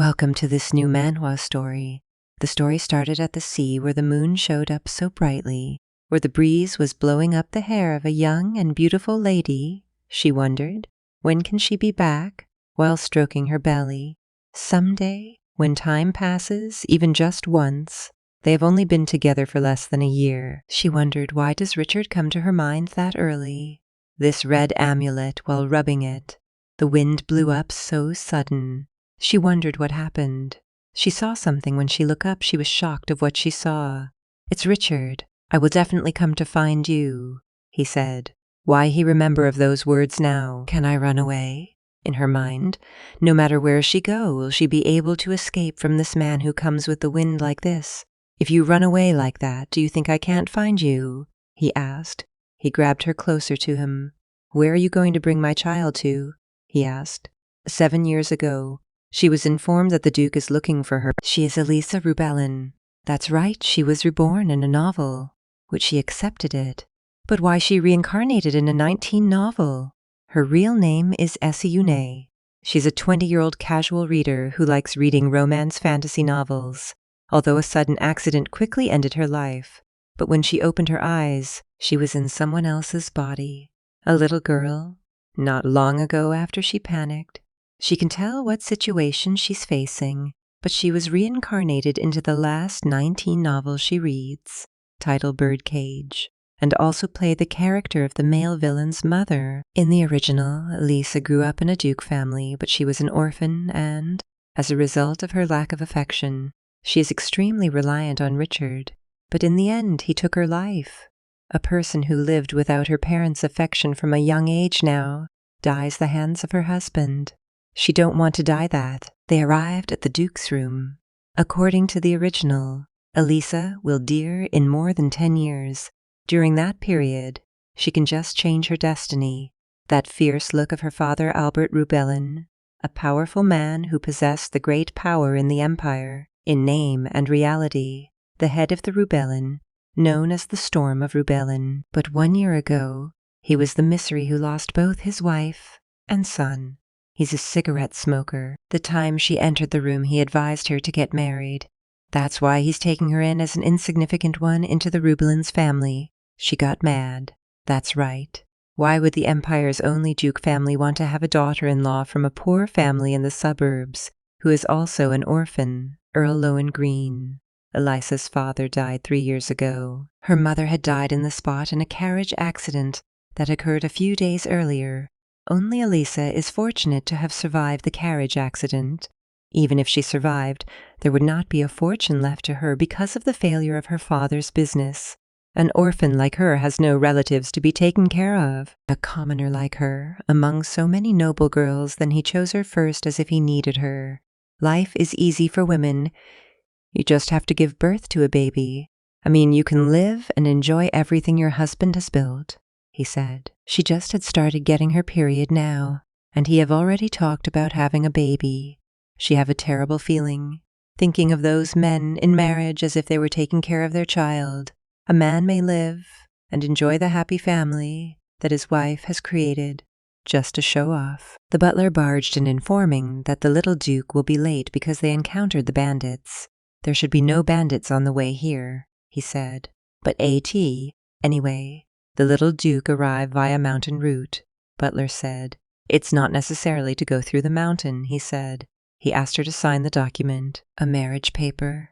Welcome to this new manhwa story. The story started at the sea where the moon showed up so brightly, where the breeze was blowing up the hair of a young and beautiful lady. She wondered, when can she be back, while stroking her belly? Someday, when time passes, even just once. They have only been together for less than a year. She wondered, why does Richard come to her mind that early? This red amulet while rubbing it. The wind blew up so sudden. She wondered what happened. She saw something. When she looked up, she was shocked of what she saw. "It's Richard. I will definitely come to find you," he said. Why he remember of those words now? Can I run away? In her mind, no matter where she go, will she be able to escape from this man who comes with the wind like this? "If you run away like that, do you think I can't find you?" he asked. He grabbed her closer to him. "Where are you going to bring my child to?" he asked. 7 years ago, she was informed that the Duke is looking for her. She is Elisa Rubellin. That's right, she was reborn in a novel, which she accepted it. But why she reincarnated in a 19 novel? Her real name is Essie Une. She's a 20-year-old casual reader who likes reading romance fantasy novels, although a sudden accident quickly ended her life. But when she opened her eyes, she was in someone else's body. A little girl, not long ago after she panicked. She can tell what situation she's facing, but she was reincarnated into the last 19 novels she reads, titled Birdcage, and also played the character of the male villain's mother. In the original, Lisa grew up in a Duke family, but she was an orphan and, as a result of her lack of affection, she is extremely reliant on Richard. But in the end, he took her life. A person who lived without her parents' affection from a young age now dies the hands of her husband. She don't want to die that. They arrived at the Duke's room. According to the original, Elisa will dear in more than 10 years. During that period, she can just change her destiny. That fierce look of her father Albert Rubellin, a powerful man who possessed the great power in the Empire, in name and reality, the head of the Rubellin, known as the Storm of Rubellin. But 1 year ago, he was the misery who lost both his wife and son. He's a cigarette smoker. The time she entered the room, he advised her to get married. That's why he's taking her in as an insignificant one into the Rubellin's family. She got mad. That's right. Why would the Empire's only Duke family want to have a daughter-in-law from a poor family in the suburbs, who is also an orphan? Earl Lohengrin. Elisa's father died 3 years ago. Her mother had died in the spot in a carriage accident that occurred a few days earlier. Only Elisa is fortunate to have survived the carriage accident. Even if she survived, there would not be a fortune left to her because of the failure of her father's business. An orphan like her has no relatives to be taken care of. A commoner like her, among so many noble girls, then he chose her first as if he needed her. Life is easy for women. You just have to give birth to a baby. You can live and enjoy everything your husband has built, he said. She just had started getting her period now, and he have already talked about having a baby. She have a terrible feeling, thinking of those men in marriage as if they were taking care of their child. A man may live and enjoy the happy family that his wife has created just to show off. The butler barged in, informing that the little Duke will be late because they encountered the bandits. There should be no bandits on the way here, he said. But anyway. The little Duke arrived via mountain route, Butler said. It's not necessarily to go through the mountain, he said. He asked her to sign the document, a marriage paper.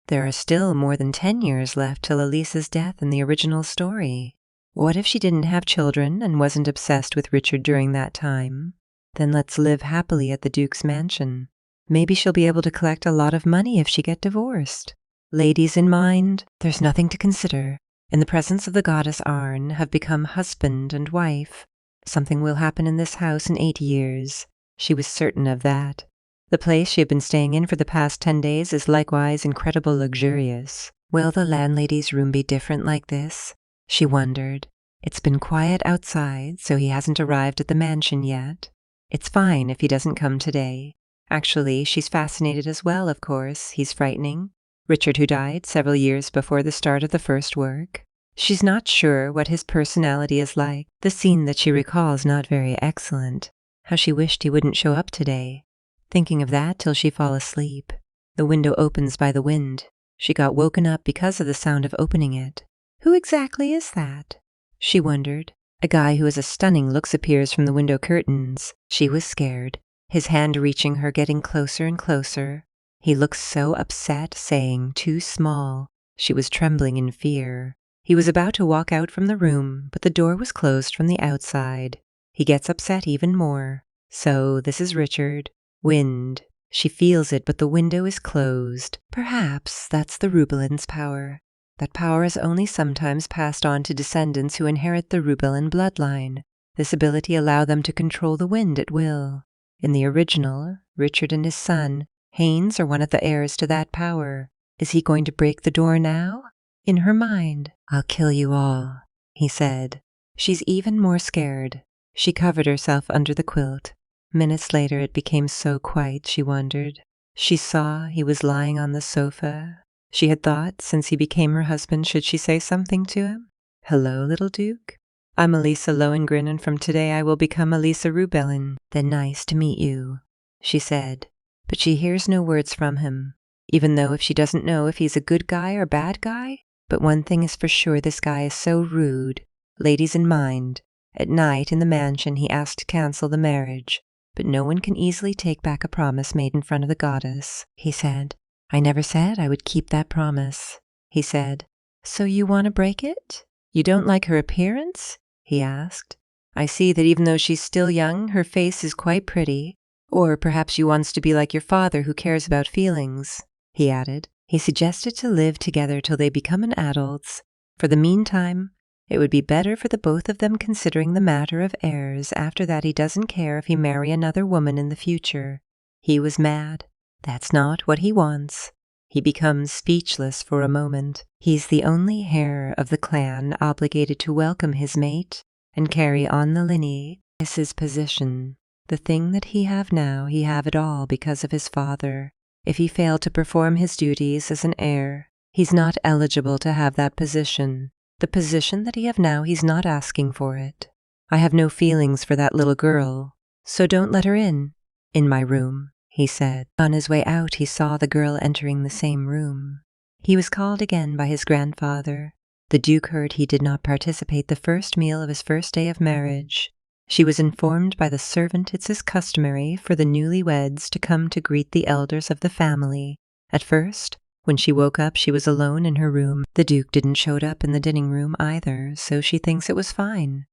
There are still more than 10 years left till Elisa's death in the original story. What if she didn't have children and wasn't obsessed with Richard during that time? Then let's live happily at the Duke's mansion. Maybe she'll be able to collect a lot of money if she get divorced. Ladies in mind, there's nothing to consider. In the presence of the goddess Arn, have become husband and wife. Something will happen in this house in 8 years. She was certain of that. The place she had been staying in for the past 10 days is likewise incredibly luxurious. Will the landlady's room be different like this? She wondered. It's been quiet outside, so he hasn't arrived at the mansion yet. It's fine if he doesn't come today. Actually, she's fascinated as well, of course. He's frightening. Richard, who died several years before the start of the first work. She's not sure what his personality is like. The scene that she recalls not very excellent. How she wished he wouldn't show up today. thinking of that till she fall asleep. The window opens by the wind. She got woken up because of the sound of opening it. Who exactly is that? She wondered. A guy who has a stunning looks appears from the window curtains. She was scared, his hand reaching her, getting closer and closer. He looked so upset, saying, "Too small." She was trembling in fear. He was about to walk out from the room, but the door was closed from the outside. He gets upset even more. So this is Richard. Wind. She feels it, but the window is closed. Perhaps that's the Rubelin's power. That power is only sometimes passed on to descendants who inherit the Rubelin bloodline. This ability allows them to control the wind at will. In the original, Richard and his son, Haynes, are one of the heirs to that power. Is he going to break the door now? In her mind, "I'll kill you all," he said. She's even more scared. She covered herself under the quilt. Minutes later it became so quiet, she wondered. She saw he was lying on the sofa. She had thought, since he became her husband, should she say something to him? "Hello, little Duke. I'm Elisa Lohengrin, and from today I will become Elisa Rubelin." "Then nice to meet you," she said. But she hears no words from him, even though if she doesn't know if he's a good guy or bad guy. But one thing is for sure, this guy is so rude. Ladies in mind. At night in the mansion he asked to cancel the marriage. But no one can easily take back a promise made in front of the goddess, he said. "I never said I would keep that promise," he said. "So you want to break it? You don't like her appearance?" he asked. "I see that even though she's still young, her face is quite pretty. Or perhaps you wants to be like your father who cares about feelings," he added. He suggested to live together till they become an adults. For the meantime, it would be better for the both of them considering the matter of heirs. After that he doesn't care if he marry another woman in the future. He was mad. That's not what he wants. He becomes speechless for a moment. He's the only heir of the clan obligated to welcome his mate and carry on the lineage. Is his position. The thing that he have now, he have it all because of his father. If he failed to perform his duties as an heir, he's not eligible to have that position. The position that he have now, he's not asking for it. I have no feelings for that little girl, so don't let her in my room, he said. On his way out, he saw the girl entering the same room. He was called again by his grandfather. The Duke heard he did not participate the first meal of his first day of marriage. She was informed by the servant it is customary for the newlyweds to come to greet the elders of the family. At first, when she woke up, she was alone in her room. The Duke didn't show up in the dining room either, so she thinks it was fine.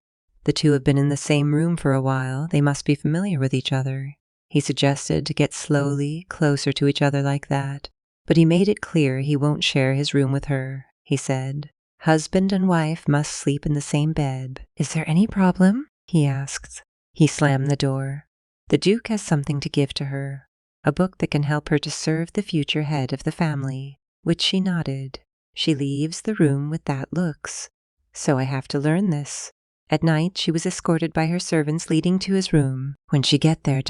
The two have been in the same room for a while. They must be familiar with each other. He suggested to get slowly closer to each other like that, but he made it clear he won't share his room with her. He said, "Husband and wife must sleep in the same bed." "Is there any problem?" he asked. He slammed the door. The Duke has something to give to her. A book that can help her to serve the future head of the family, which she nodded. She leaves the room with that looks. So I have to learn this. At night, she was escorted by her servants leading to his room. When she get there,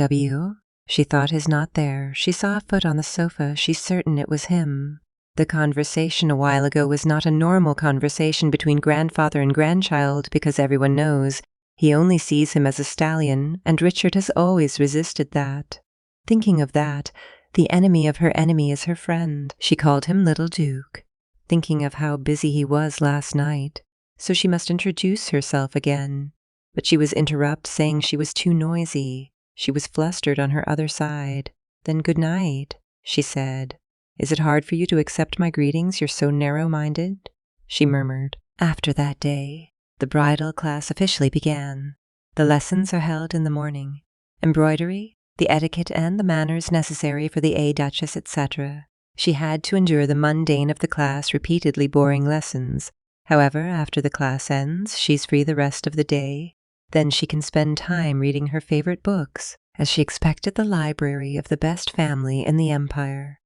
she thought is not there. She saw a foot on the sofa. She's certain it was him. The conversation a while ago was not a normal conversation between grandfather and grandchild because everyone knows he only sees him as a stallion, and Richard has always resisted that. Thinking of that, the enemy of her enemy is her friend. She called him Little Duke, thinking of how busy he was last night, so she must introduce herself again. But she was interrupted, saying she was too noisy. She was flustered on her other side. "Then good night," she said. "Is it hard for you to accept my greetings? You're so narrow-minded," she murmured. After that day, the bridal class officially began. The lessons are held in the morning. Embroidery, the etiquette and the manners necessary for the Duchess, etc. She had to endure the mundane of the class, repeatedly boring lessons. However, after the class ends, she's free the rest of the day. Then she can spend time reading her favorite books, as she expected the library of the best family in the empire.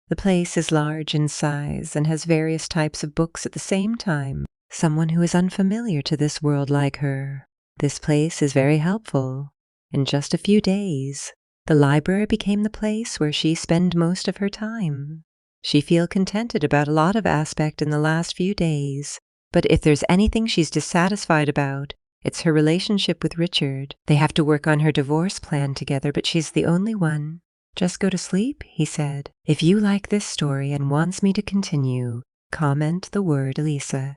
The place is large in size and has various types of books at the same time. Someone who is unfamiliar to this world like her. This place is very helpful. In just a few days, the library became the place where she spent most of her time. She feel contented about a lot of aspect in the last few days, but if there's anything she's dissatisfied about, it's her relationship with Richard. They have to work on her divorce plan together, but she's the only one Just go to sleep, he said. If you like this story and wants me to continue, comment the word Elisa.